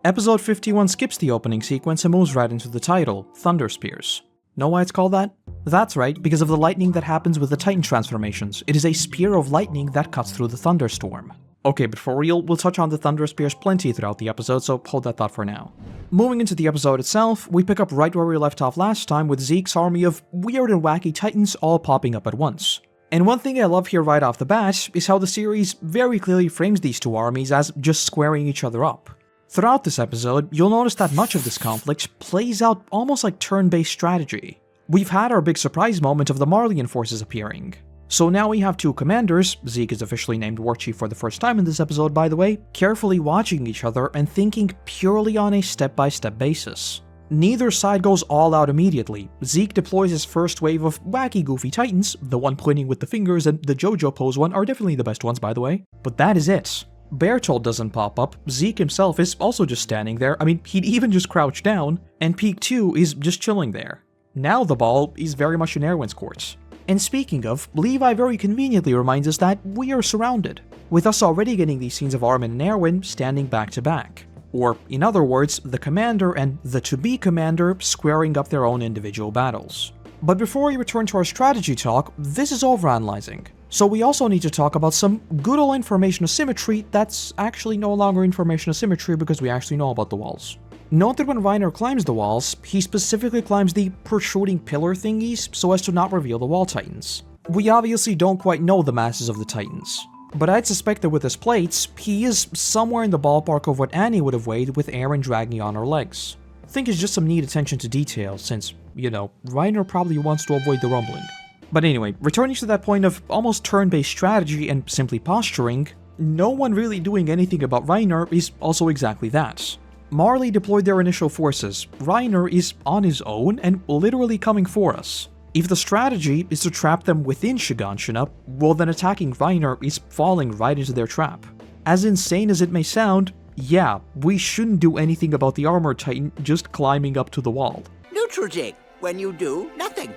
Episode 51 skips the opening sequence and moves right into the title, Thunderspears. Know why it's called that? That's right, because of the lightning that happens with the Titan transformations. It is a spear of lightning that cuts through the thunderstorm. Okay, but for real, we'll touch on the Thunderspears plenty throughout the episode, so hold that thought for now. Moving into the episode itself, we pick up right where we left off last time with Zeke's army of weird and wacky titans all popping up at once. And one thing I love here right off the bat is how the series very clearly frames these two armies as just squaring each other up. Throughout this episode, you'll notice that much of this conflict plays out almost like turn-based strategy. We've had our big surprise moment of the Marleyan forces appearing. So now we have two commanders, Zeke is officially named War Chief for the first time in this episode by the way, carefully watching each other and thinking purely on a step-by-step basis. Neither side goes all out immediately. Zeke deploys his first wave of wacky goofy titans, the one pointing with the fingers and the JoJo pose one are definitely the best ones by the way, but that is it. Bertolt doesn't pop up, Zeke himself is also just standing there, I mean he'd even just crouch down, and Peak 2 is just chilling there. Now the ball is very much in Erwin's court. And speaking of, Levi very conveniently reminds us that we are surrounded, with us already getting these scenes of Armin and Erwin standing back to back. Or, in other words, the commander and the to-be commander squaring up their own individual battles. But before we return to our strategy talk, this is overanalyzing. So we also need to talk about some good old information asymmetry that's actually no longer information asymmetry because we actually know about the walls. Note that when Reiner climbs the walls, he specifically climbs the protruding pillar thingies so as to not reveal the wall titans. We obviously don't quite know the masses of the titans, but I'd suspect that with his plates, he is somewhere in the ballpark of what Annie would have weighed with Eren dragging on her legs. I think it's just some neat attention to detail since, you know, Reiner probably wants to avoid the rumbling. But anyway, returning to that point of almost turn-based strategy and simply posturing, no one really doing anything about Reiner is also exactly that. Marley deployed their initial forces, Reiner is on his own and literally coming for us. If the strategy is to trap them within Shiganshina, well then attacking Reiner is falling right into their trap. As insane as it may sound, yeah, we shouldn't do anything about the armored titan just climbing up to the wall. Neutral, Jake. When you do, nothing.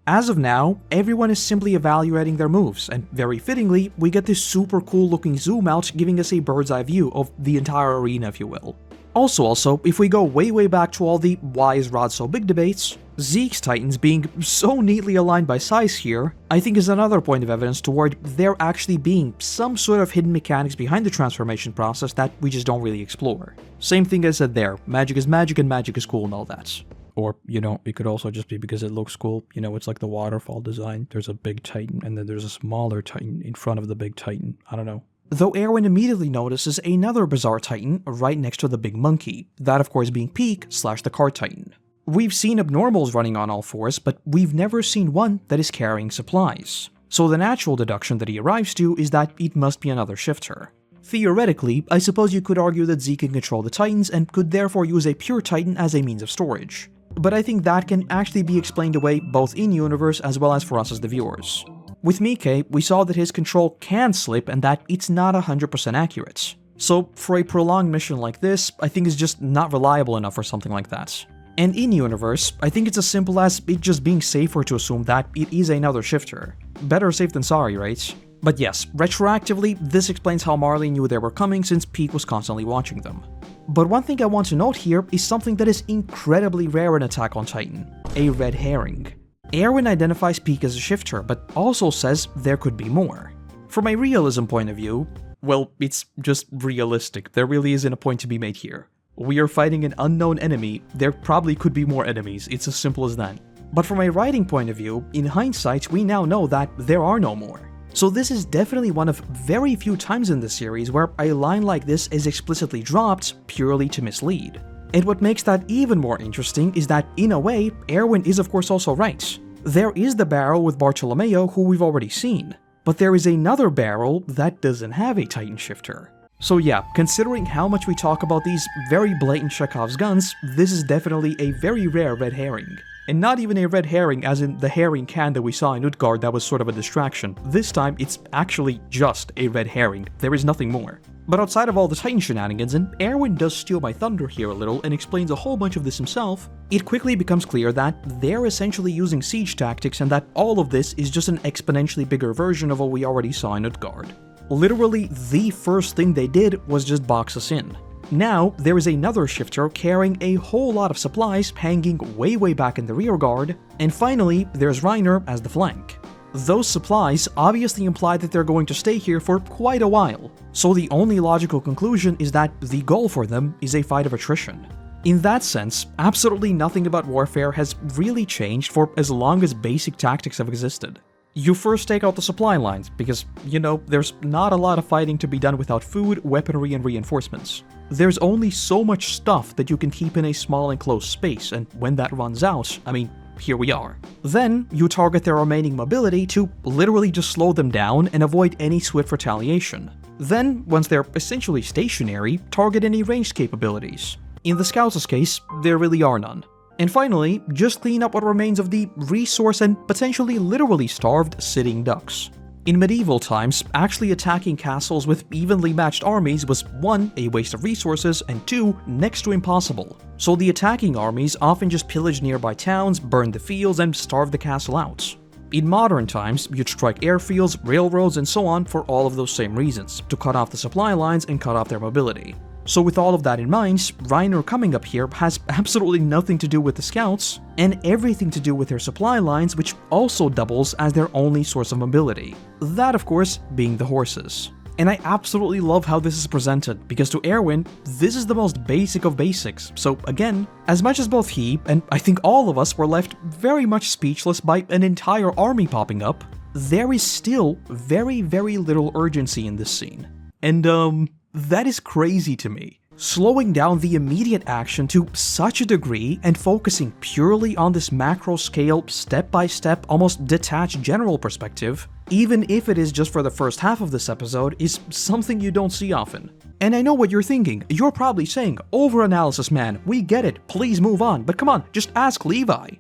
As of now, everyone is simply evaluating their moves, and very fittingly, we get this super cool looking zoom out giving us a bird's eye view of the entire arena if you will. Also, if we go way back to all the why is Rod so big debates, Zeke's titans being so neatly aligned by size here, I think is another point of evidence toward there actually being some sort of hidden mechanics behind the transformation process that we just don't really explore. Same thing I said there, magic is magic and magic is cool and all that. Or, you know, it could also just be because it looks cool, you know, it's like the waterfall design, there's a big titan and then there's a smaller titan in front of the big titan, I don't know. Though Erwin immediately notices another bizarre titan right next to the big monkey, that of course being Peak / the card titan. We've seen abnormals running on all fours, but we've never seen one that is carrying supplies. So the natural deduction that he arrives to is that it must be another shifter. Theoretically, I suppose you could argue that Zeke can control the titans and could therefore use a pure titan as a means of storage. But I think that can actually be explained away both in-universe as well as for us as the viewers. With Mike, we saw that his control can slip and that it's not 100% accurate. So for a prolonged mission like this, I think it's just not reliable enough for something like that. And in-universe, I think it's as simple as it just being safer to assume that it is another shifter. Better safe than sorry, right? But yes, retroactively, this explains how Marley knew they were coming since Peak was constantly watching them. But one thing I want to note here is something that is incredibly rare in Attack on Titan, a red herring. Erwin identifies Peak as a shifter, but also says there could be more. From a realism point of view, well, it's just realistic, there really isn't a point to be made here. We are fighting an unknown enemy, there probably could be more enemies, it's as simple as that. But from a writing point of view, in hindsight we now know that there are no more. So this is definitely one of very few times in the series where a line like this is explicitly dropped purely to mislead. And what makes that even more interesting is that, in a way, Erwin is of course also right. There is the barrel with Bartolomeo who we've already seen, but there is another barrel that doesn't have a Titan shifter. So yeah, considering how much we talk about these very blatant Chekhov's guns, this is definitely a very rare red herring. And not even a red herring as in the herring can that we saw in Midcard that was sort of a distraction. This time, it's actually just a red herring. There is nothing more. But outside of all the Titan shenanigans, and Erwin does steal my thunder here a little and explains a whole bunch of this himself, it quickly becomes clear that they're essentially using siege tactics and that all of this is just an exponentially bigger version of what we already saw in Midcard. Literally, the first thing they did was just box us in. Now, there is another shifter carrying a whole lot of supplies hanging way back in the rear guard, and finally, there's Reiner as the flank. Those supplies obviously imply that they're going to stay here for quite a while, so the only logical conclusion is that the goal for them is a fight of attrition. In that sense, absolutely nothing about warfare has really changed for as long as basic tactics have existed. You first take out the supply lines, because, there's not a lot of fighting to be done without food, weaponry, and reinforcements. There's only so much stuff that you can keep in a small enclosed space, and when that runs out, here we are. Then, you target their remaining mobility to literally just slow them down and avoid any swift retaliation. Then, once they're essentially stationary, target any ranged capabilities. In the Scouts' case, there really are none. And finally, just clean up what remains of the resource and potentially literally starved sitting ducks. In medieval times, actually attacking castles with evenly matched armies was 1. A waste of resources, and 2. Next to impossible. So the attacking armies often just pillage nearby towns, burn the fields, and starve the castle out. In modern times, you'd strike airfields, railroads, and so on for all of those same reasons, to cut off the supply lines and cut off their mobility. So with all of that in mind, Reiner coming up here has absolutely nothing to do with the Scouts, and everything to do with their supply lines, which also doubles as their only source of mobility. That, of course, being the horses. And I absolutely love how this is presented, because to Erwin, this is the most basic of basics. So again, as much as both he, and I think all of us, were left very much speechless by an entire army popping up, there is still very little urgency in this scene. And that is crazy to me. Slowing down the immediate action to such a degree and focusing purely on this macro scale, step-by-step, almost detached general perspective, even if it is just for the first half of this episode, is something you don't see often. And I know what you're thinking. You're probably saying, overanalysis man, we get it, please move on, but come on, just ask Levi.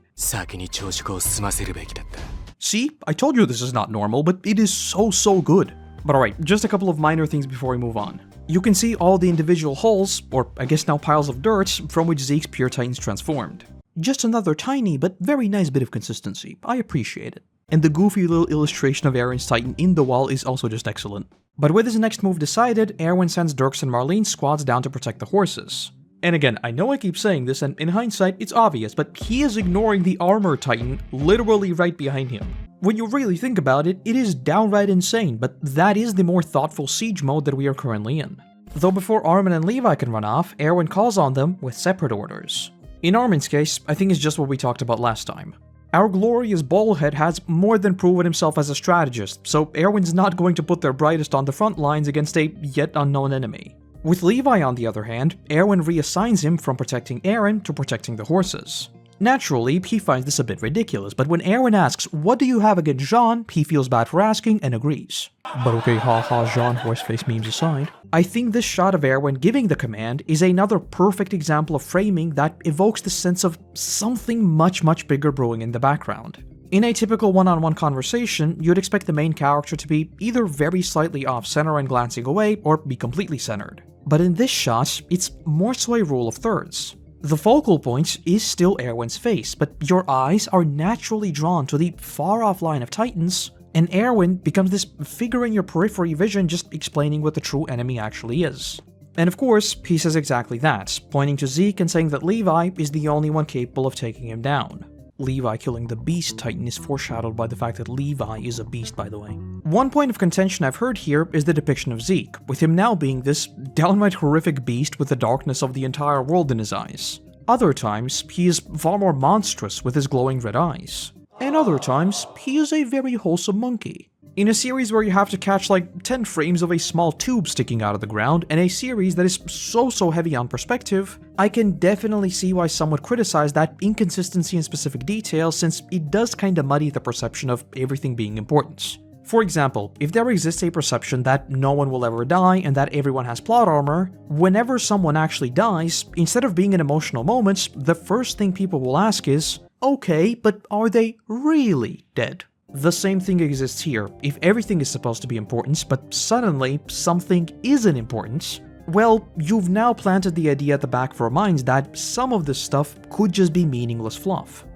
See, I told you this is not normal, but it is so good. But alright, just a couple of minor things before we move on. You can see all the individual holes, or I guess now piles of dirt, from which Zeke's pure titans transformed. Just another tiny but very nice bit of consistency. I appreciate it. And the goofy little illustration of Eren's titan in the wall is also just excellent. But with his next move decided, Erwin sends Dirk's and Marlene's squads down to protect the horses. And again, I know I keep saying this, and in hindsight, it's obvious, but he is ignoring the armor titan literally right behind him. When you really think about it, it is downright insane, but that is the more thoughtful siege mode that we are currently in. Though before Armin and Levi can run off, Erwin calls on them with separate orders. In Armin's case, I think it's just what we talked about last time. Our glorious ballhead has more than proven himself as a strategist, so Erwin's not going to put their brightest on the front lines against a yet unknown enemy. With Levi on the other hand, Erwin reassigns him from protecting Eren to protecting the horses. Naturally, he finds this a bit ridiculous, but when Erwin asks, "What do you have against Jean?" he feels bad for asking and agrees. But okay, haha, Jean horseface memes aside, I think this shot of Erwin giving the command is another perfect example of framing that evokes the sense of something much bigger brewing in the background. In a typical one-on-one conversation, you'd expect the main character to be either very slightly off-center and glancing away, or be completely centered. But in this shot, it's more so a rule of thirds. The focal point is still Erwin's face, but your eyes are naturally drawn to the far-off line of titans, and Erwin becomes this figure in your periphery vision just explaining what the true enemy actually is. And of course, he says exactly that, pointing to Zeke and saying that Levi is the only one capable of taking him down. Levi killing the Beast Titan is foreshadowed by the fact that Levi is a beast, by the way. One point of contention I've heard here is the depiction of Zeke, with him now being this downright horrific beast with the darkness of the entire world in his eyes. Other times, he is far more monstrous with his glowing red eyes. And other times, he is a very wholesome monkey. In a series where you have to catch like 10 frames of a small tube sticking out of the ground, and a series that is so heavy on perspective, I can definitely see why some would criticize that inconsistency in specific details, since it does kinda muddy the perception of everything being important. For example, if there exists a perception that no one will ever die and that everyone has plot armor, whenever someone actually dies, instead of being an emotional moment, the first thing people will ask is, okay, but are they really dead? The same thing exists here. If everything is supposed to be important, but suddenly something isn't important, well, you've now planted the idea at the back of our minds that some of this stuff could just be meaningless fluff.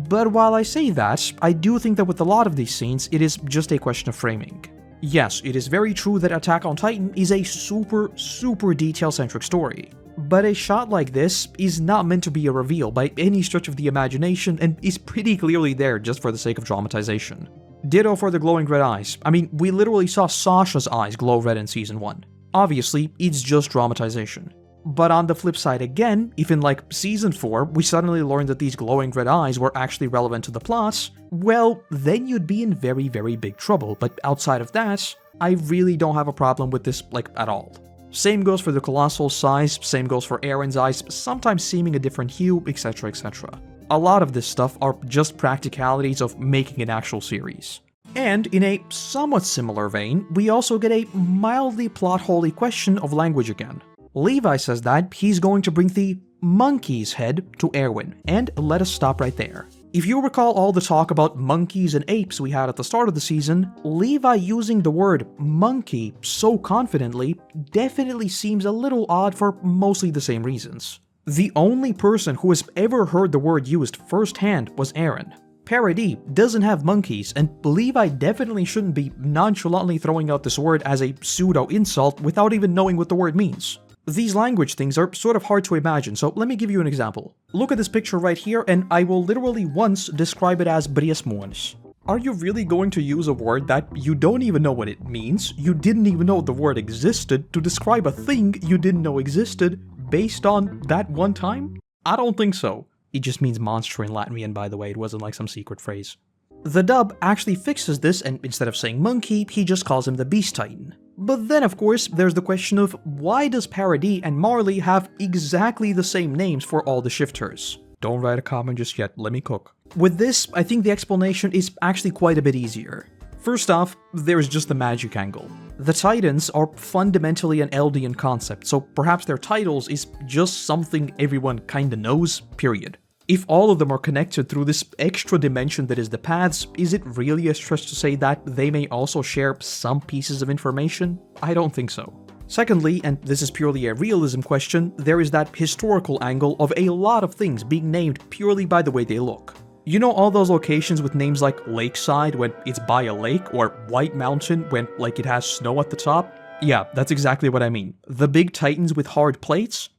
But while I say that, I do think that with a lot of these scenes, it is just a question of framing. Yes, it is very true that Attack on Titan is a super detail-centric story. But a shot like this is not meant to be a reveal by any stretch of the imagination and is pretty clearly there just for the sake of dramatization. Ditto for the glowing red eyes. I mean, we literally saw Sasha's eyes glow red in Season 1. Obviously, it's just dramatization. But on the flip side again, if in like Season 4 we suddenly learned that these glowing red eyes were actually relevant to the plots, well, then you'd be in very, very big trouble. But outside of that, I really don't have a problem with this, like, at all. Same goes for the colossal size, same goes for Eren's eyes, sometimes seeming a different hue, etc, etc. A lot of this stuff are just practicalities of making an actual series. And in a somewhat similar vein, we also get a mildly plot-holey question of language again. Levi says that he's going to bring the monkey's head to Erwin, and let us stop right there. If you recall all the talk about monkeys and apes we had at the start of the season, Levi using the word monkey so confidently definitely seems a little odd for mostly the same reasons. The only person who has ever heard the word used firsthand was Eren. Paradis doesn't have monkeys, and Levi definitely shouldn't be nonchalantly throwing out this word as a pseudo-insult without even knowing what the word means. These language things are sort of hard to imagine, so let me give you an example. Look at this picture right here, and I will literally once describe it as briesmoens. Are you really going to use a word that you don't even know what it means, you didn't even know the word existed, to describe a thing you didn't know existed, based on that one time? I don't think so. It just means monster in Latvian, by the way, it wasn't like some secret phrase. The dub actually fixes this, and instead of saying monkey, he just calls him the Beast Titan. But then, of course, there's the question of why does Paradis and Marley have exactly the same names for all the shifters? Don't write a comment just yet, let me cook. With this, I think the explanation is actually quite a bit easier. First off, there's just the magic angle. The Titans are fundamentally an Eldian concept, so perhaps their titles is just something everyone kinda knows, period. If all of them are connected through this extra dimension that is the paths, is it really a stretch to say that they may also share some pieces of information? I don't think so. Secondly, and this is purely a realism question, there is that historical angle of a lot of things being named purely by the way they look. You know all those locations with names like Lakeside when it's by a lake, or White Mountain when like it has snow at the top? Yeah, that's exactly what I mean. The big titans with hard plates?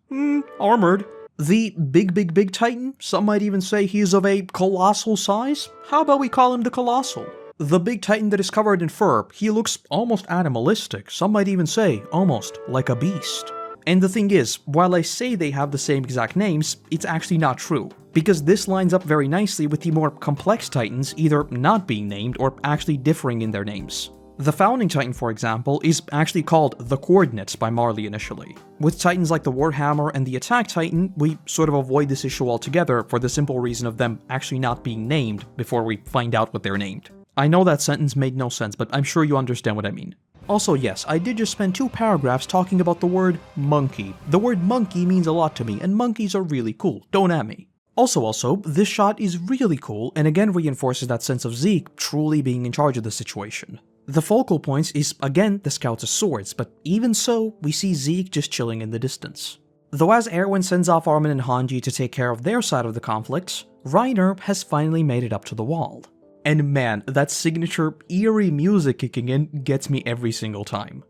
Armored. The big titan? Some might even say he is of a colossal size? How about we call him the Colossal? The big titan that is covered in fur, he looks almost animalistic, some might even say almost like a beast. And the thing is, while I say they have the same exact names, it's actually not true, because this lines up very nicely with the more complex titans either not being named or actually differing in their names. The Founding Titan, for example, is actually called the Coordinates by Marley initially. With titans like the Warhammer and the Attack Titan, we sort of avoid this issue altogether for the simple reason of them actually not being named before we find out what they're named. I know that sentence made no sense, but I'm sure you understand what I mean. Also, yes, I did just spend 2 paragraphs talking about the word monkey. The word monkey means a lot to me, and monkeys are really cool, don't at me. Also, this shot is really cool, and again reinforces that sense of Zeke truly being in charge of the situation. The focal point is, again, the scouts' swords, but even so, we see Zeke just chilling in the distance. Though as Erwin sends off Armin and Hanji to take care of their side of the conflict, Reiner has finally made it up to the wall. And man, that signature eerie music kicking in gets me every single time.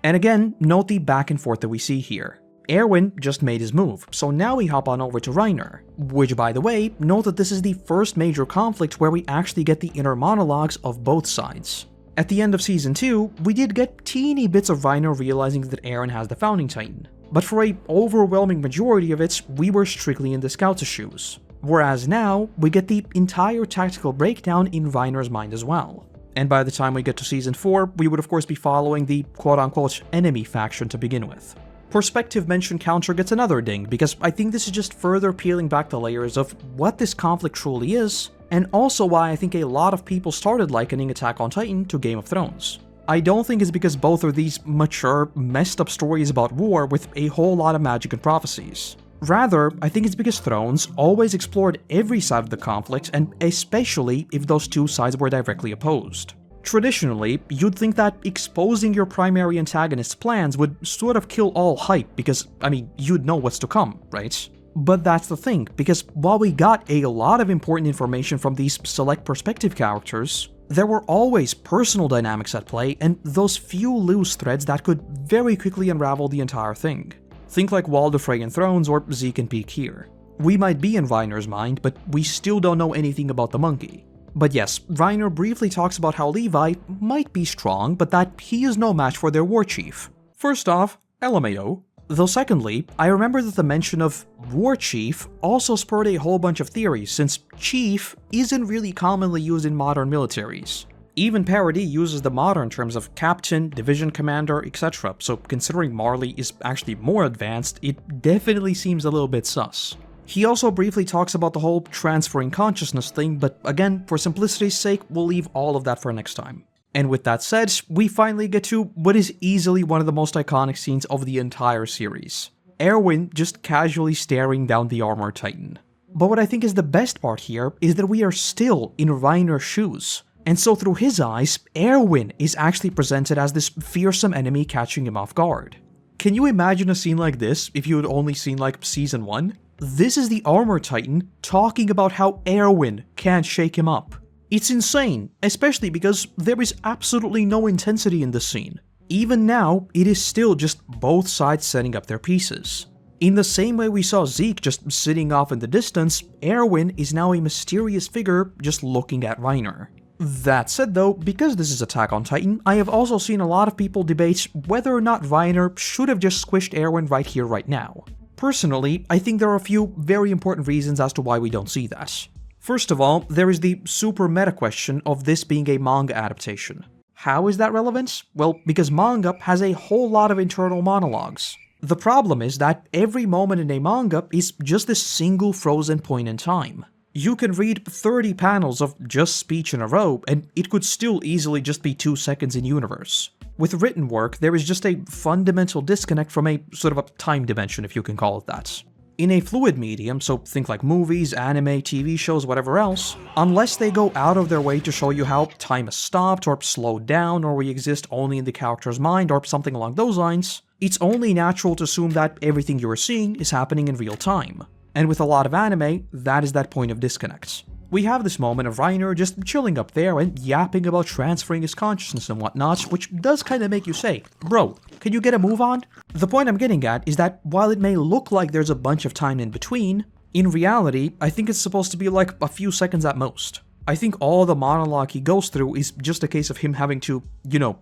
And again, note the back and forth that we see here. Erwin just made his move, so now we hop on over to Reiner. Which, by the way, note that this is the first major conflict where we actually get the inner monologues of both sides. At the end of Season 2, we did get teeny bits of Reiner realizing that Eren has the Founding Titan, but for a overwhelming majority of it, we were strictly in the scouts' shoes. Whereas now, we get the entire tactical breakdown in Reiner's mind as well. And by the time we get to Season 4, we would of course be following the quote-unquote enemy faction to begin with. Perspective mention counter gets another ding, because I think this is just further peeling back the layers of what this conflict truly is, and also why I think a lot of people started likening Attack on Titan to Game of Thrones. I don't think it's because both are these mature, messed up stories about war with a whole lot of magic and prophecies. Rather, I think it's because Thrones always explored every side of the conflict, and especially if those two sides were directly opposed. Traditionally, you'd think that exposing your primary antagonist's plans would sort of kill all hype because, I mean, you'd know what's to come, right? But that's the thing, because while we got a lot of important information from these select perspective characters, There were always personal dynamics at play, and those few loose threads that could very quickly unravel the entire thing. Think like Wall of Frey Thrones or Zeke and Peak here. We might be in Reiner's mind, but we still don't know anything about the monkey. But yes, Reiner briefly talks about how Levi might be strong, but that he is no match for their war chief. First off, LMAO. Though secondly, I remember that the mention of war chief also spurred a whole bunch of theories, since chief isn't really commonly used in modern militaries. Even Paradis uses the modern terms of captain, division commander, etc., so considering Marley is actually more advanced, it definitely seems a little bit sus. He also briefly talks about the whole transferring consciousness thing, but again, for simplicity's sake, we'll leave all of that for next time. And with that said, we finally get to what is easily one of the most iconic scenes of the entire series. Erwin just casually staring down the armored titan. But what I think is the best part here is that we are still in Reiner's shoes. And so through his eyes, Erwin is actually presented as this fearsome enemy catching him off guard. Can you imagine a scene like this if you had only seen like Season 1? This is the armored titan talking about how Erwin can't shake him up. It's insane, especially because there is absolutely no intensity in this scene. Even now, it is still just both sides setting up their pieces. In the same way we saw Zeke just sitting off in the distance, Erwin is now a mysterious figure just looking at Reiner. That said though, because this is Attack on Titan, I have also seen a lot of people debate whether or not Reiner should have just squished Erwin right here right now. Personally, I think there are a few very important reasons as to why we don't see that. First of all, there is the super meta question of this being a manga adaptation. How is that relevant? Well, because manga has a whole lot of internal monologues. The problem is that every moment in a manga is just this single frozen point in time. You can read 30 panels of just speech in a row, and it could still easily just be 2 seconds in universe. With written work, there is just a fundamental disconnect from a sort of a time dimension, if you can call it that. In a fluid medium, so think like movies, anime, TV shows, whatever else, unless they go out of their way to show you how time has stopped or slowed down or we exist only in the character's mind or something along those lines, it's only natural to assume that everything you are seeing is happening in real time. And with a lot of anime, that is that point of disconnect. We have this moment of Reiner just chilling up there and yapping about transferring his consciousness and whatnot, which does kind of make you say, bro, can you get a move on? The point I'm getting at is that while it may look like there's a bunch of time in between, in reality, I think it's supposed to be like a few seconds at most. I think all the monologue he goes through is just a case of him having to,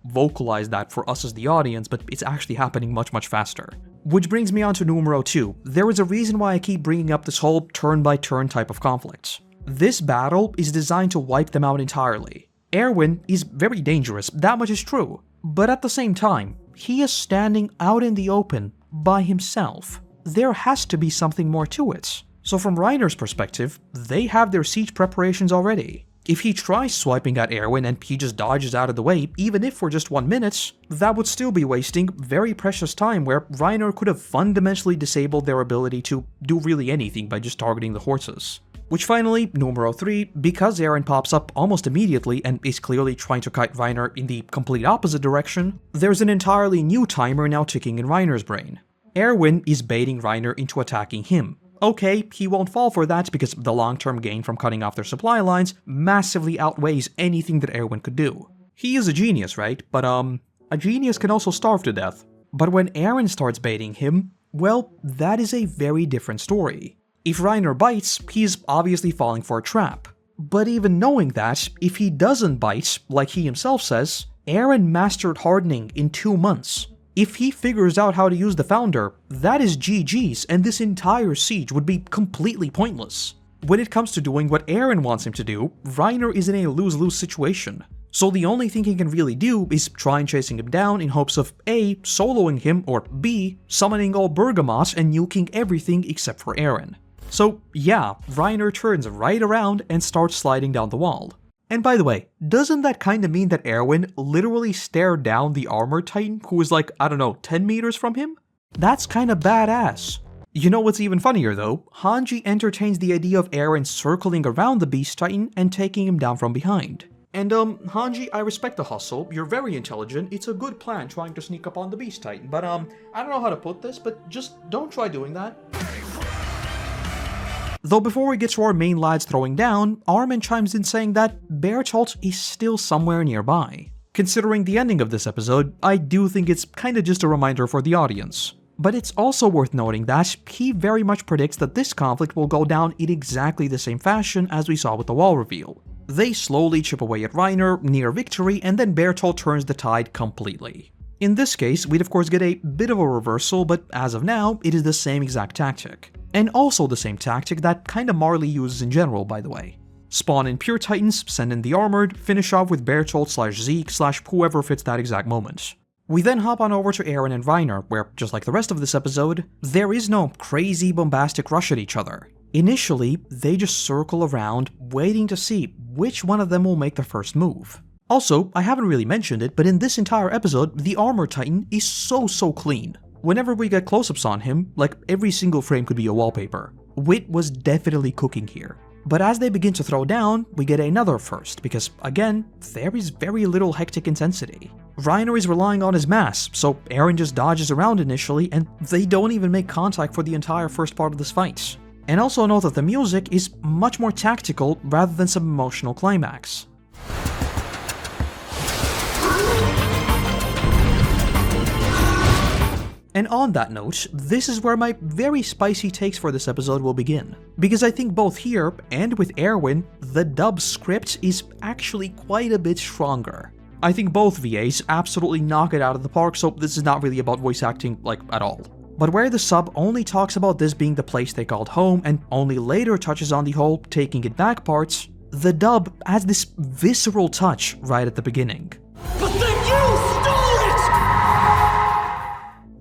vocalize that for us as the audience, but it's actually happening much, much faster. Which brings me on to numero 2. There is a reason why I keep bringing up this whole turn-by-turn type of conflict. This battle is designed to wipe them out entirely. Erwin is very dangerous, that much is true, but at the same time, he is standing out in the open by himself. There has to be something more to it. So from Reiner's perspective, they have their siege preparations already. If he tries swiping at Erwin and he just dodges out of the way, even if for just 1 minute, that would still be wasting very precious time where Reiner could have fundamentally disabled their ability to do really anything by just targeting the horses. Which finally, numero 3, because Eren pops up almost immediately and is clearly trying to kite Reiner in the complete opposite direction, there's an entirely new timer now ticking in Reiner's brain. Erwin is baiting Reiner into attacking him. Okay, he won't fall for that because the long-term gain from cutting off their supply lines massively outweighs anything that Erwin could do. He is a genius, right? But a genius can also starve to death. But when Eren starts baiting him, well, that is a very different story. If Reiner bites, he's obviously falling for a trap. But even knowing that, if he doesn't bite, like he himself says, Eren mastered hardening in 2 months. If he figures out how to use the Founder, that is GG's and this entire siege would be completely pointless. When it comes to doing what Eren wants him to do, Reiner is in a lose-lose situation. So the only thing he can really do is try and chasing him down in hopes of A, soloing him, or B, summoning all Bergamot and nuking everything except for Eren. So yeah, Reiner turns right around and starts sliding down the wall. And by the way, doesn't that kinda mean that Erwin literally stared down the armored titan who was like, 10 meters from him? That's kinda badass. You know what's even funnier though? Hanji entertains the idea of Eren circling around the beast titan and taking him down from behind. And Hanji, I respect the hustle, you're very intelligent, it's a good plan trying to sneak up on the beast titan, but I don't know how to put this, but just don't try doing that. Though before we get to our main lads throwing down, Armin chimes in saying that Bertolt is still somewhere nearby. Considering the ending of this episode, I do think it's kinda just a reminder for the audience. But it's also worth noting that he very much predicts that this conflict will go down in exactly the same fashion as we saw with the wall reveal. They slowly chip away at Reiner, near victory, and then Bertolt turns the tide completely. In this case, we'd of course get a bit of a reversal, but as of now, it is the same exact tactic. And also the same tactic that kinda Marley uses in general, by the way. Spawn in pure titans, send in the armored, finish off with Bertolt/Zeke/whoever fits that exact moment. We then hop on over to Eren and Reiner, where, just like the rest of this episode, there is no crazy bombastic rush at each other. Initially, they just circle around, waiting to see which one of them will make the first move. Also, I haven't really mentioned it, but in this entire episode, the armor titan is so clean. Whenever we get close-ups on him, like every single frame could be a wallpaper. Wit was definitely cooking here. But as they begin to throw down, we get another first, because again, there is very little hectic intensity. Reiner is relying on his mass, so Eren just dodges around initially, and they don't even make contact for the entire first part of this fight. And also note that the music is much more tactical rather than some emotional climax. And on that note, this is where my very spicy takes for this episode will begin. Because I think both here, and with Erwin, the dub script is actually quite a bit stronger. I think both VAs absolutely knock it out of the park, so this is not really about voice acting, like, at all. But where the sub only talks about this being the place they called home, and only later touches on the whole taking it back parts, the dub adds this visceral touch right at the beginning. But then you stole it!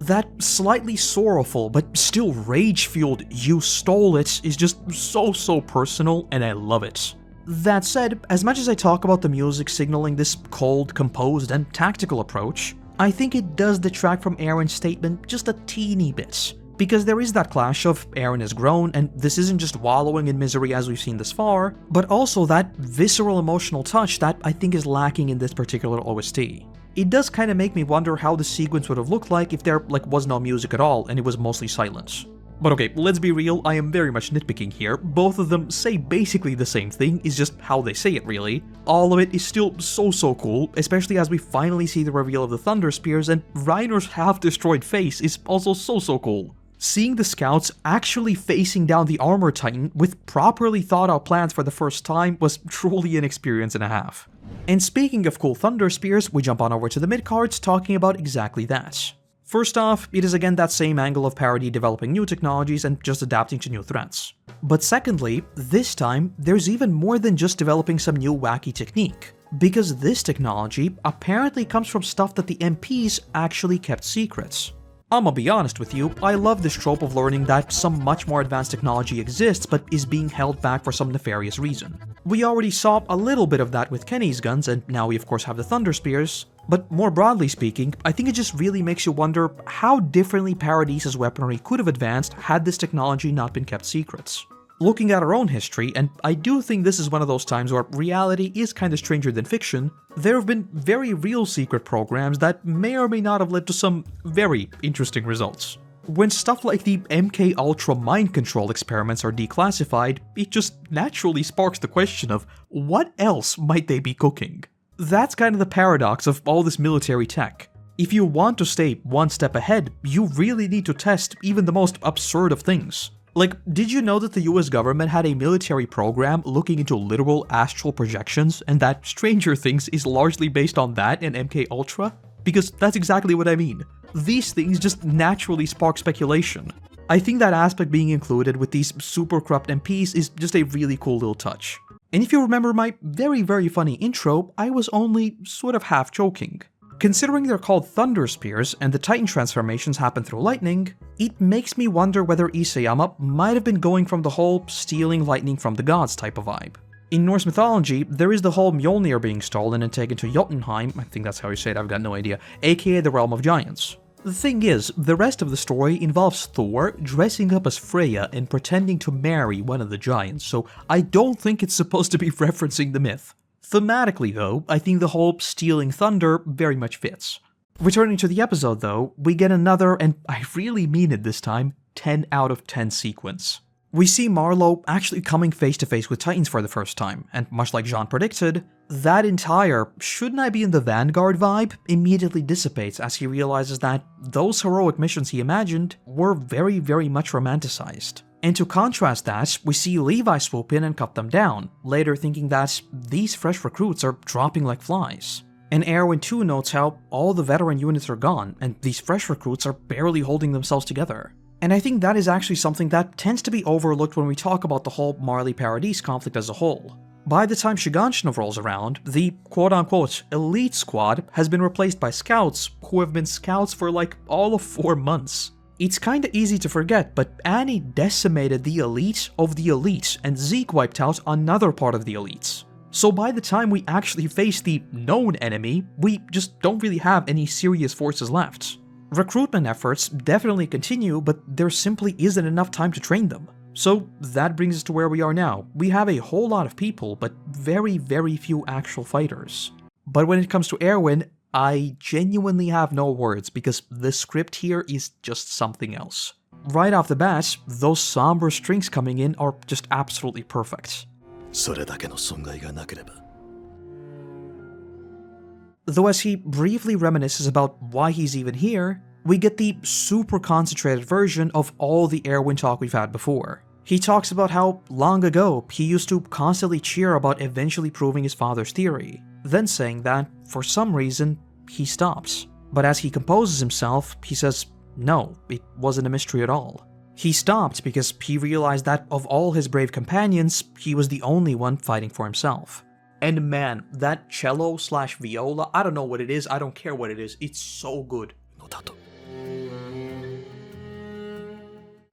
That slightly sorrowful, but still rage-fueled "you stole it" is just so personal, and I love it. That said, as much as I talk about the music signaling this cold, composed, and tactical approach, I think it does detract from Eren's statement just a teeny bit. Because there is that clash of Eren has grown, and this isn't just wallowing in misery as we've seen this far, but also that visceral emotional touch that I think is lacking in this particular OST. It does kinda make me wonder how the sequence would have looked like if there was no music at all and it was mostly silence. But okay, let's be real, I am very much nitpicking here. Both of them say basically the same thing, it's just how they say it really. All of it is still so cool, especially as we finally see the reveal of the Thunderspears, and Reiner's half-destroyed face is also so cool. Seeing the scouts actually facing down the armor titan with properly thought out plans for the first time was truly an experience and a half. And speaking of cool Thunderspears, we jump on over to the midcards talking about exactly that. First off, it is again that same angle of Paradis developing new technologies and just adapting to new threats. But secondly, this time, there's even more than just developing some new wacky technique. Because this technology apparently comes from stuff that the MPs actually kept secrets. I'ma be honest with you, I love this trope of learning that some much more advanced technology exists but is being held back for some nefarious reason. We already saw a little bit of that with Kenny's guns, and now we of course have the Thunderspears, but more broadly speaking, I think it just really makes you wonder how differently Paradis' weaponry could have advanced had this technology not been kept secrets. Looking at our own history, and I do think this is one of those times where reality is kinda stranger than fiction, there have been very real secret programs that may or may not have led to some very interesting results. When stuff like the MK Ultra mind control experiments are declassified, it just naturally sparks the question of what else might they be cooking? That's kind of the paradox of all this military tech. If you want to stay one step ahead, you really need to test even the most absurd of things. Like, did you know that the US government had a military program looking into literal astral projections, and that Stranger Things is largely based on that in MK Ultra? Because that's exactly what I mean. These things just naturally spark speculation. I think that aspect being included with these super corrupt MPs is just a really cool little touch. And if you remember my very funny intro, I was only sort of half joking. Considering they're called Thunderspears and the Titan transformations happen through lightning, it makes me wonder whether Isayama might have been going from the whole stealing lightning from the gods type of vibe. In Norse mythology, there is the whole Mjolnir being stolen and taken to Jotunheim, I think that's how you say it, I've got no idea, aka the realm of giants. The thing is, the rest of the story involves Thor dressing up as Freya and pretending to marry one of the giants, so I don't think it's supposed to be referencing the myth. Thematically though, I think the whole stealing thunder very much fits. Returning to the episode though, we get another, and I really mean it this time, 10 out of 10 sequence. We see Marlowe actually coming face to face with Titans for the first time, and much like Jean predicted, that entire "shouldn't I be in the Vanguard" vibe immediately dissipates as he realizes that those heroic missions he imagined were very, very much romanticized. And to contrast that, we see Levi swoop in and cut them down, later thinking that these fresh recruits are dropping like flies. And Erwin too notes how all the veteran units are gone, and these fresh recruits are barely holding themselves together. And I think that is actually something that tends to be overlooked when we talk about the whole Marley Paradis conflict as a whole. By the time Shiganshina rolls around, the quote-unquote elite squad has been replaced by scouts who have been scouts for like all of 4 months. It's kinda easy to forget, but Annie decimated the elite of the elite, and Zeke wiped out another part of the elites. So by the time we actually face the known enemy, we just don't really have any serious forces left. Recruitment efforts definitely continue, but there simply isn't enough time to train them. So that brings us to where we are now. We have a whole lot of people, but very, very few actual fighters. But when it comes to Erwin, I genuinely have no words because the script here is just something else. Right off the bat, those somber strings coming in are just absolutely perfect. Though as he briefly reminisces about why he's even here, we get the super concentrated version of all the Erwin talk we've had before. He talks about how long ago he used to constantly cheer about eventually proving his father's theory, then saying that, for some reason, he stopped. But as he composes himself, he says, no, it wasn't a mystery at all. He stopped because he realized that of all his brave companions, he was the only one fighting for himself. And man, that cello/viola, I don't know what it is, I don't care what it is, it's so good.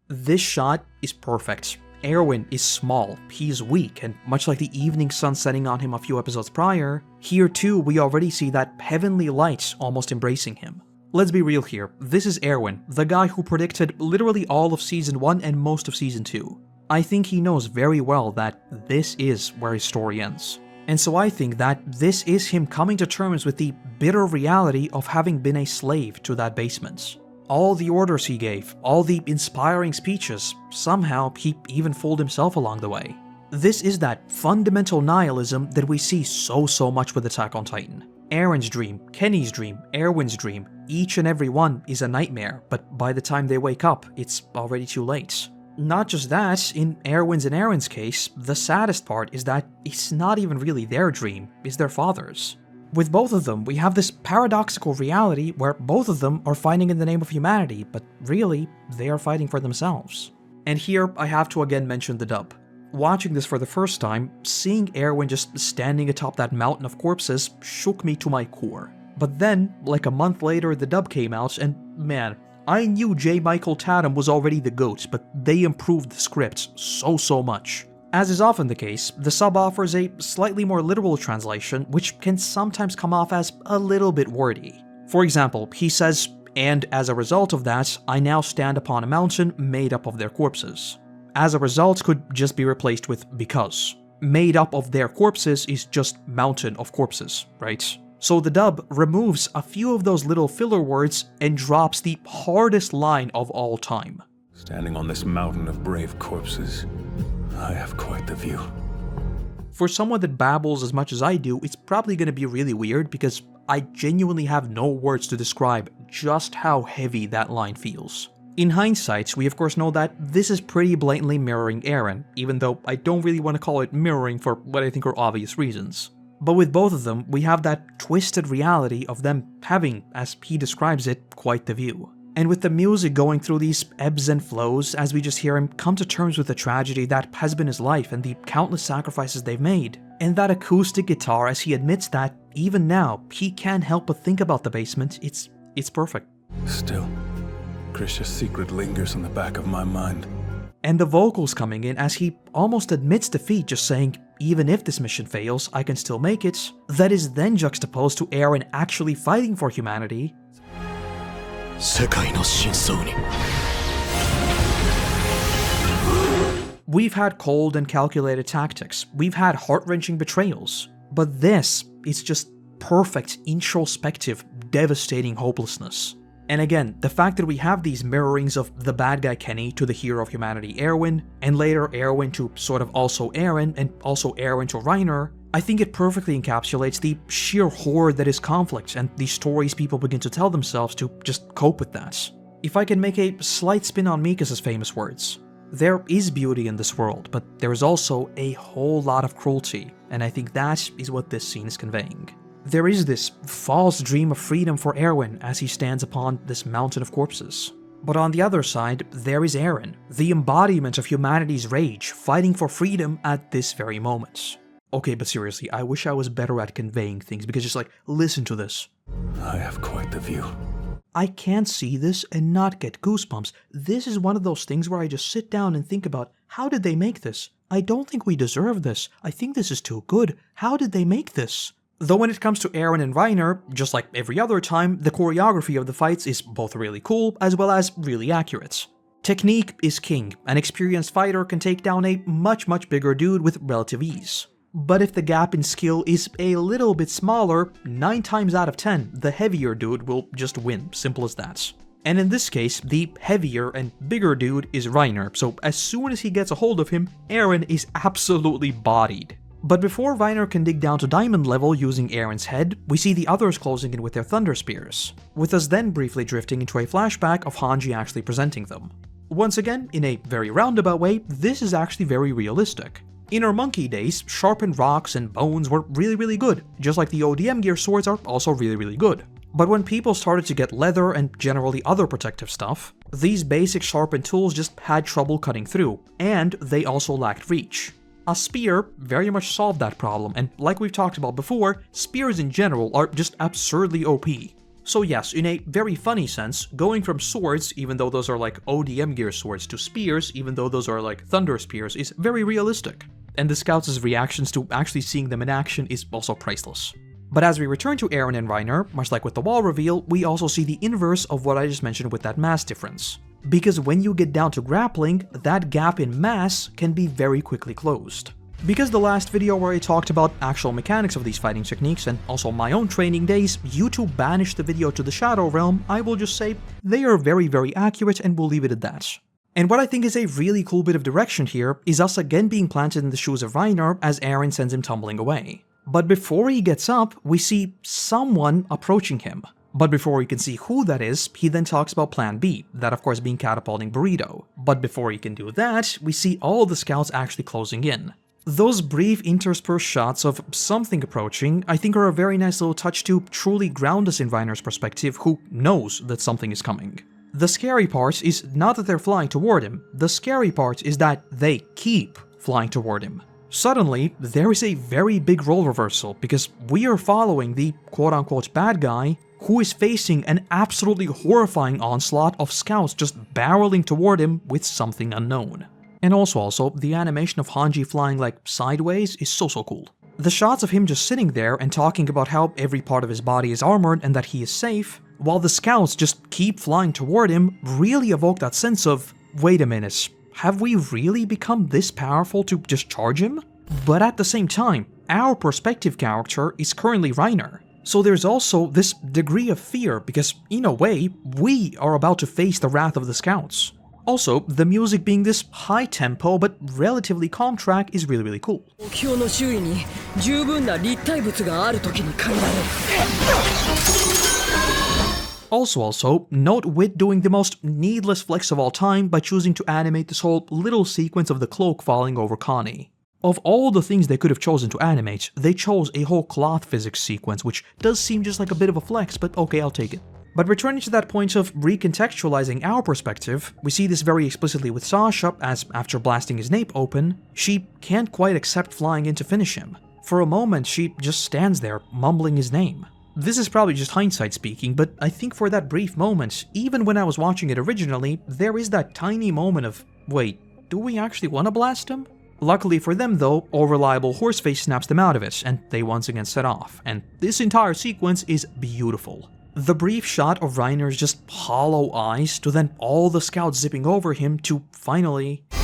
This shot is perfect. Erwin is small, he's weak, and much like the evening sun setting on him a few episodes prior, here too we already see that heavenly light almost embracing him. Let's be real here, this is Erwin, the guy who predicted literally all of Season 1 and most of Season 2. I think he knows very well that this is where his story ends. And so I think that this is him coming to terms with the bitter reality of having been a slave to that basement. All the orders he gave, all the inspiring speeches, somehow he even fooled himself along the way. This is that fundamental nihilism that we see so much with Attack on Titan. Eren's dream, Kenny's dream, Erwin's dream, each and every one is a nightmare, but by the time they wake up, it's already too late. Not just that, in Erwin's and Eren's case, the saddest part is that it's not even really their dream, it's their father's. With both of them, we have this paradoxical reality where both of them are fighting in the name of humanity, but really, they are fighting for themselves. And here, I have to again mention the dub. Watching this for the first time, seeing Erwin just standing atop that mountain of corpses shook me to my core. But then, like a month later, the dub came out, and man, I knew J. Michael Tatum was already the GOAT, but they improved the script so much. As is often the case, the sub offers a slightly more literal translation, which can sometimes come off as a little bit wordy. For example, he says, "And as a result of that, I now stand upon a mountain made up of their corpses." As a result could just be replaced with because. Made up of their corpses is just mountain of corpses, right? So the dub removes a few of those little filler words and drops the hardest line of all time. Standing on this mountain of brave corpses, I have quite the view. For someone that babbles as much as I do, it's probably going to be really weird because I genuinely have no words to describe just how heavy that line feels. In hindsight, we of course know that this is pretty blatantly mirroring Eren, even though I don't really want to call it mirroring for what I think are obvious reasons. But with both of them, we have that twisted reality of them having, as he describes it, quite the view. And with the music going through these ebbs and flows as we just hear him come to terms with the tragedy that has been his life and the countless sacrifices they've made, and that acoustic guitar as he admits that, even now, he can't help but think about the basement, it's perfect. Still, Grisha's secret lingers in the back of my mind. And the vocals coming in as he almost admits defeat, just saying, even if this mission fails, I can still make it, that is then juxtaposed to Eren actually fighting for humanity. We've had cold and calculated tactics, we've had heart-wrenching betrayals, but this is just perfect, introspective, devastating hopelessness. And again, the fact that we have these mirrorings of the bad guy Kenny to the hero of humanity Erwin, and later Erwin to sort of also Eren, and also Eren to Reiner, I think it perfectly encapsulates the sheer horror that is conflict and the stories people begin to tell themselves to just cope with that. If I can make a slight spin on Mikas's famous words, there is beauty in this world, but there is also a whole lot of cruelty, and I think that is what this scene is conveying. There is this false dream of freedom for Erwin as he stands upon this mountain of corpses. But on the other side, there is Eren, the embodiment of humanity's rage, fighting for freedom at this very moment. Okay, but seriously, I wish I was better at conveying things, because just like, listen to this. I have quite the view. I can't see this and not get goosebumps. This is one of those things where I just sit down and think about, how did they make this? I don't think we deserve this. I think this is too good. How did they make this? Though when it comes to Eren and Reiner, just like every other time, the choreography of the fights is both really cool as well as really accurate. Technique is king. An experienced fighter can take down a much bigger dude with relative ease. But if the gap in skill is a little bit smaller, 9 times out of 10, the heavier dude will just win, simple as that. And in this case, the heavier and bigger dude is Reiner, so as soon as he gets a hold of him, Eren is absolutely bodied. But before Reiner can dig down to diamond level using Eren's head, we see the others closing in with their Thunderspears, with us then briefly drifting into a flashback of Hanji actually presenting them. Once again, in a very roundabout way, this is actually very realistic. In our monkey days, sharpened rocks and bones were really good, just like the ODM gear swords are also really good. But when people started to get leather and generally other protective stuff, these basic sharpened tools just had trouble cutting through, and they also lacked reach. A spear very much solved that problem, and like we've talked about before, spears in general are just absurdly OP. So yes, in a very funny sense, going from swords, even though those are like ODM gear swords, to spears, even though those are like Thunderspears, is very realistic. And the scouts' reactions to actually seeing them in action is also priceless. But as we return to Eren and Reiner, much like with the wall reveal, we also see the inverse of what I just mentioned with that mass difference. Because when you get down to grappling, that gap in mass can be very quickly closed. Because the last video where I talked about actual mechanics of these fighting techniques and also my own training days, YouTube banished the video to the Shadow Realm, I will just say they are very accurate and we'll leave it at that. And what I think is a really cool bit of direction here is us again being planted in the shoes of Reiner as Eren sends him tumbling away. But before he gets up, we see someone approaching him. But before we can see who that is, he then talks about Plan B, that of course being catapulting Burrito. But before he can do that, we see all the scouts actually closing in. Those brief interspersed shots of something approaching, I think are a very nice little touch to truly ground us in Reiner's perspective, who knows that something is coming. The scary part is not that they're flying toward him, the scary part is that they keep flying toward him. Suddenly, there is a very big role reversal, because we are following the quote-unquote bad guy who is facing an absolutely horrifying onslaught of scouts just barreling toward him with something unknown. And also, the animation of Hanji flying like sideways is so cool. The shots of him just sitting there and talking about how every part of his body is armored and that he is safe, while the scouts just keep flying toward him, really evoke that sense of, wait a minute, have we really become this powerful to just charge him? But at the same time, our perspective character is currently Reiner. So there's also this degree of fear because, in a way, we are about to face the wrath of the scouts. Also, the music being this high tempo but relatively calm track is really cool. Also, note Wit doing the most needless flex of all time by choosing to animate this whole little sequence of the cloak falling over Connie. Of all the things they could have chosen to animate, they chose a whole cloth physics sequence, which does seem just like a bit of a flex, but okay, I'll take it. But returning to that point of recontextualizing our perspective, we see this very explicitly with Sasha, as after blasting his nape open, she can't quite accept flying in to finish him. For a moment, she just stands there, mumbling his name. This is probably just hindsight speaking, but I think for that brief moment, even when I was watching it originally, there is that tiny moment of, wait, do we actually want to blast him? Luckily for them though, all reliable Horseface snaps them out of it, and they once again set off, and this entire sequence is beautiful. The brief shot of Reiner's just hollow eyes to then all the scouts zipping over him to finally... No!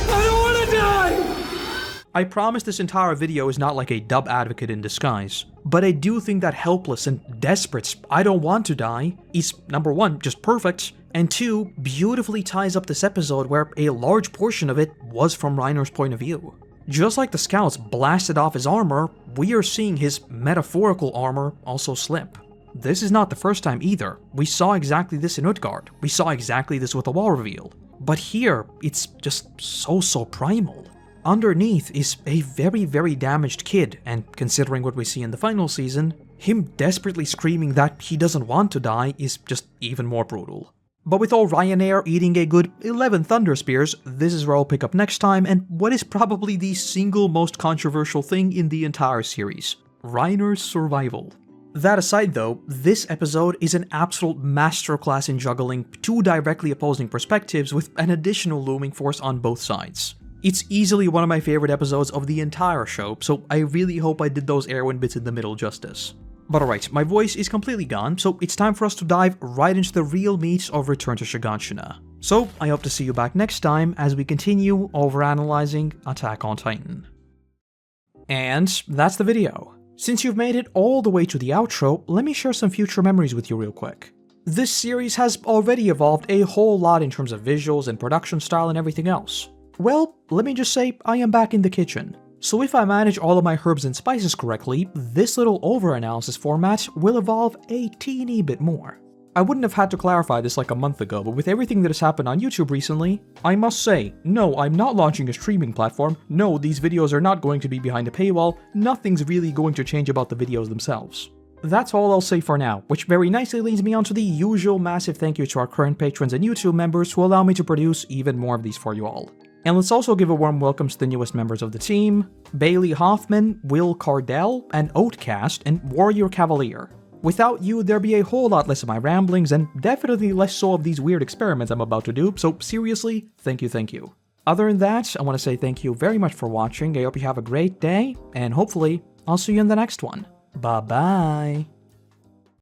I don't want to die! I promise this entire video is not like a dub advocate in disguise, but I do think that helpless and desperate "I don't want to die" is, number one, just perfect, and two, beautifully ties up this episode where a large portion of it was from Reiner's point of view. Just like the scouts blasted off his armor, we are seeing his metaphorical armor also slip. This is not the first time either. We saw exactly this in Midcard. We saw exactly this with the wall reveal. But here, it's just so primal. Underneath is a very damaged kid, and considering what we see in the final season, him desperately screaming that he doesn't want to die is just even more brutal. But with old Reiner eating a good 11 Thunderspears, this is where I'll pick up next time, and what is probably the single most controversial thing in the entire series: Reiner's survival. That aside though, this episode is an absolute masterclass in juggling two directly opposing perspectives with an additional looming force on both sides. It's easily one of my favorite episodes of the entire show, so I really hope I did those Erwin bits in the middle justice. But alright, my voice is completely gone, so it's time for us to dive right into the real meat of Return to Shiganshina. So, I hope to see you back next time as we continue overanalyzing Attack on Titan. And that's the video. Since you've made it all the way to the outro, let me share some future memories with you real quick. This series has already evolved a whole lot in terms of visuals and production style and everything else. Well, let me just say I am back in the kitchen. So if I manage all of my herbs and spices correctly, this little overanalysis format will evolve a teeny bit more. I wouldn't have had to clarify this like a month ago, but with everything that has happened on YouTube recently, I must say, no, I'm not launching a streaming platform, no, these videos are not going to be behind a paywall, nothing's really going to change about the videos themselves. That's all I'll say for now, which very nicely leads me on to the usual massive thank you to our current patrons and YouTube members who allow me to produce even more of these for you all. And let's also give a warm welcome to the newest members of the team: Bailey Hoffman, Will Cardell, and Oatcast, and Warrior Cavalier. Without you, there'd be a whole lot less of my ramblings, and definitely less so of these weird experiments I'm about to do, so seriously, thank you. Other than that, I want to say thank you very much for watching, I hope you have a great day, and hopefully, I'll see you in the next one. Bye bye!